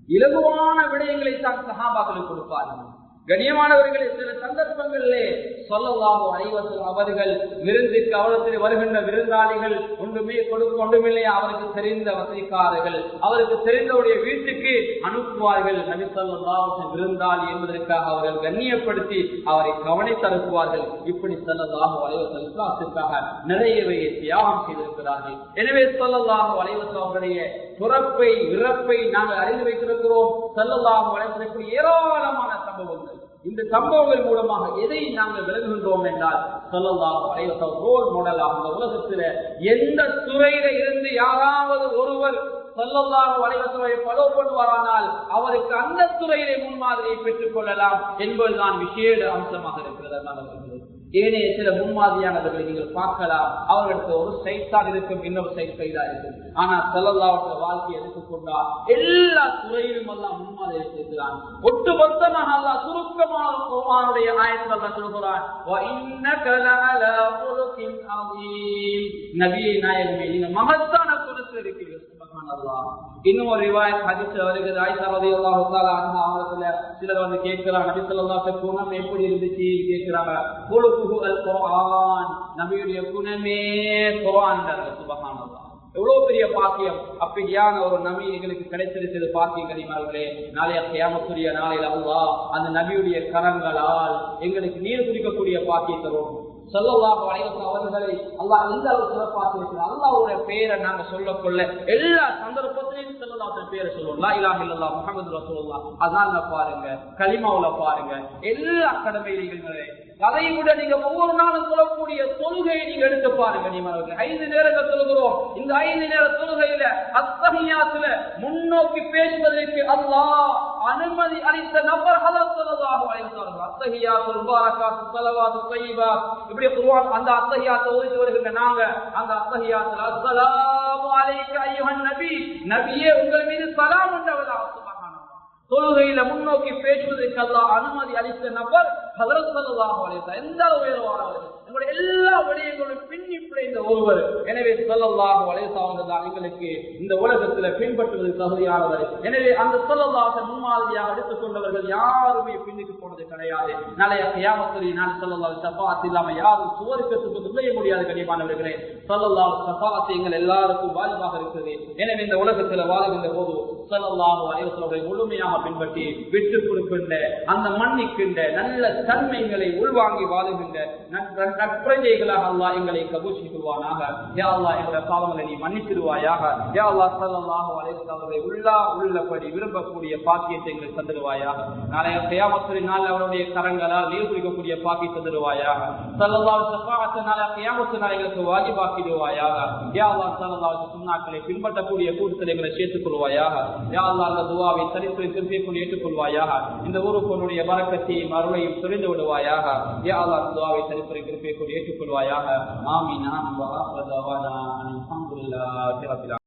இலகுவான விடயங்களை தான் சஹாபாக்களுக்கு கொடுப்பார்கள். கண்ணியமானவர்களே, சில சந்தர்ப்பங்களிலே ஸல்லல்லாஹு அலைஹி வஸல்லம் அவர்கள் விருந்துக்கு அவரத்தில் வருகின்ற விருந்தாளிகள் ஒன்றுமே கொடுக்க ஒன்றுமில்லை, அவருக்கு தெரிந்த வசதிக்காரர்கள் அவருக்கு தெரிந்தவருடைய வீட்டுக்கு அனுப்புவார்கள். நபி ஸல்லல்லாஹு அலைஹி வஸல்லம் விருந்தாளி என்பதற்காக அவர்கள் கண்ணியப்படுத்தி அவரை கவனித்து அனுப்புவார்கள். இப்படி ஸல்லல்லாஹு அலைஹி வஸல்லம் இஸ்லாத்திற்காக நிறையவே தியாகம் செய்திருக்கிறார்கள். எனவே ஸல்லல்லாஹு அலைஹி வஸல்லம் அவருடைய துறப்பை இறப்பை நாங்கள் அறிந்து வைத்திருக்கிறோம். ஸல்லல்லாஹு அலைஹி வஸல்லம் ஏராளமான சம்பவங்கள். இந்த சம்பவங்கள் மூலமாக எதை நாங்கள் விளங்குகின்றோம் என்றால் ஸல்லல்லாஹு அலைஹி வஸல்லம் ரோல் மாடலாக இந்த உலகத்தில் எந்த துறையில இருந்து யாராவது ஒருவர் ஸல்லல்லாஹு அலைஹி வஸல்லம் ஃபாலோ பண்ணுவாரானால் அவருக்கு அந்த துறையிலே முன்மாதிரியை பெற்றுக் கொள்ளலாம் என்பதுதான் விசேட அம்சமாக இருக்கிறது. ஏனைய சில முன்மாதிரியானவர்களை நீங்கள் பார்க்கலாம், அவர்களுக்கு ஒரு சைட்டாக இருக்கும், இன்னொரு சைட் கைதாக இருக்கும். ஆனால் ஸல்லல்லாஹு அலைஹி வாழ்க்கையை எடுத்துக்கொண்டால் எல்லா துறையிலும் எல்லாம் முன்மாதிரி இருக்கிறான். ஒட்டுமொத்தமாக அல்லாஹ் சுருக்கமான குர்ஆனுடைய ஆயத்தில் அல்லாஹ் சொல்கிறான், வ இன்னக லஅலா குலுகின் அதீம். நபியே நாயகமே, நீங்க மகத்தான குணத்தில் இருக்கிறீர்கள். சுப்ஹானல்லாஹ். இன்னும் ஒரு ரிவாயத் ஹதீஸ் வருகிறது. ஆயிஷா রাদিয়াল্লাহு தஆலா அன்ஹா அவங்கள சிலர் வந்து கேட்கிறாங்க, நபி ஸல்லல்லாஹு அலைஹி வஸல்லம் குணம் எப்படி இருந்துச்சு கேட்கிறாங்க. குலுகுஹு அல் குர்ஆன், நபியுடைய குணமே குர்ஆன். சுப்ஹானல்லாஹ், எவ்வளவு பெரிய பாக்கியம். அப்படியான ஒரு நபி எங்களுக்கு கிடைத்திருக்கிறது. பாக்கியம் கனிமார்களே, நாளைய கியாமத்துடைய நாளையில் அல்லாஹ் அந்த நபியுடைய கரங்களால் எங்களுக்கு நீர் குடிக்கக்கூடிய பாக்கியம் தரும். ஸல்லல்லாஹு அலைஹி வஸல்லம் அவர்களை அல்லாஹ் எந்த அளவு சிறப்பாக இருக்கிறார். அல்லாஹ்வுடைய பெயரை நாங்க சொல்லக்கொள்ள எல்லா சந்தர்ப்பத்திலையும் ஸல்லல்லாஹு அலைஹி பேரை சொல்லுவோம். லா இலாஹ இல்லல்லாஹ் முஹம்மது ரசூலுல்லாஹ். அதான்ல பாருங்க, கலிமாவுல பாருங்க, எல்லா கடமைகளை அதை விட நீங்க ஒவ்வொரு நாளும் சொல்லக்கூடிய தொழுகையை நீங்க எடுத்து பாருங்க. நீங்க 5 நேரங்கள் சொல்லுகிறோம். இந்த 5 நேர தொழுகையில அத்தஹியாத்துல முன்னோக்கி பேசுவதற்கு அல்லாஹ் அனுமதி அளித்த நபர் ஹஜ்ரத் ஸல்லல்லாஹு அலைஹி வஸல்லம். அத்தஹியாத்துல் முபாரகாத்து ஸலவாத்து தய்யிபா, இப்படி குர்ஆன் அந்த அத்தஹியாத்தை ஓதி வருகின்ற நாங்க அந்த அத்தஹியாத்துல அஸ்ஸலாமு அலைக்க அய்யுஹன் நபி, நபியே உங்கள் மீது சலாம் உண்டாவதாக. தொழுகையில முன்னோக்கி பேசுவதற்கு அல்லாஹ் அனுமதி அளித்த நபர் ஹஜ்ரத் ஸல்லல்லாஹு அலைஹி வஸல்லம். எந்த உயர்வானவர், எங்களுடைய எல்லா விடயங்களும் பின்னி பிழைந்த ஒருவர். எனவே ஸல்லல்லாஹு அலைஹி வஸல்லம் தான் எங்களுக்கு இந்த உலகத்துல பின்பற்றுவது தகுதியானவர். எனவே அந்த ஸல்லல்லாஹு அலைஹி முன்மாதிரியாக எடுத்துக் கொண்டவர்கள் யாருமே பின்னுக்கு போனது கிடையாது. நாளைய கியாமத்துடைய நாள் ஸல்லல்லாஹு அலைஹி ஷஃபாஅத் இல்லாம யாரும் சுவர்க்கத்துக்கு நுழைய முடியாது. கனிமானவர்களே, ஸல்லல்லாஹு அலைஹி ஷஃபாஅத் எங்கள் எல்லாருக்கும் வாஜிபாக இருக்குது. எனவே இந்த உலகத்துல வாழுகின்ற போது ஸல்லல்லாஹு அலைஹி வஸல்லம் முழுமையாக பின்பற்றி விட்டு கொடுக்கின்ற அந்த மன்னிக்கின்ற நல்ல தன்மைகளை உள்வாங்கி வாழுகின்ற நற்பிரஜைகளாக அல்லாஹ் எங்களை கபூல் செய்வானாக. யா அல்லாஹ் எங்களுடைய பாவங்களை நீ மன்னித்திடுவாயாக. யா அல்லாஹ் ஸல்லல்லாஹு அலைஹி வஸல்லம் உள்ளபடி விரும்பக்கூடிய பாக்கியத்தை எங்களுக்கு தந்துடுவாயாக. நாளைய கியாமத்துடைய நாள் அவருடைய கரங்களால் நீர் குடிக்கக்கூடிய பாக்கியத்தை தந்துடுவாயாக. ஸல்லல்லாஹு அலைஹி வஸல்லம் நாளைய கியாமத்து நாள் எங்களுக்கு வாஜிபாக்கிடுவாயாக. யா அல்லாஹ் ஸல்லல்லாஹு அலைஹி வஸல்லம் சுன்னாக்களை பின்பற்றக்கூடிய கூட்டத்தில் எங்களை சேர்த்துக் கொள்வாயாக. யா அல்லாஹ் அந்த துஆவை சரித்திர திருப்பி கொண்டு ஏற்றுக்கொள்வாயாக. இந்த ஊருக்குடைய பரக்கத்தையும் அருளையும் தெரிந்து விடுவாயாக. யா அல்லாஹ் துஆவை சரித்திர திருப்பி கொண்டு ஏற்றுக்கொள்வாயாக. ஆமீன். அல்ஹம்துலில்லாஹி ரப்பில் ஆலமீன்.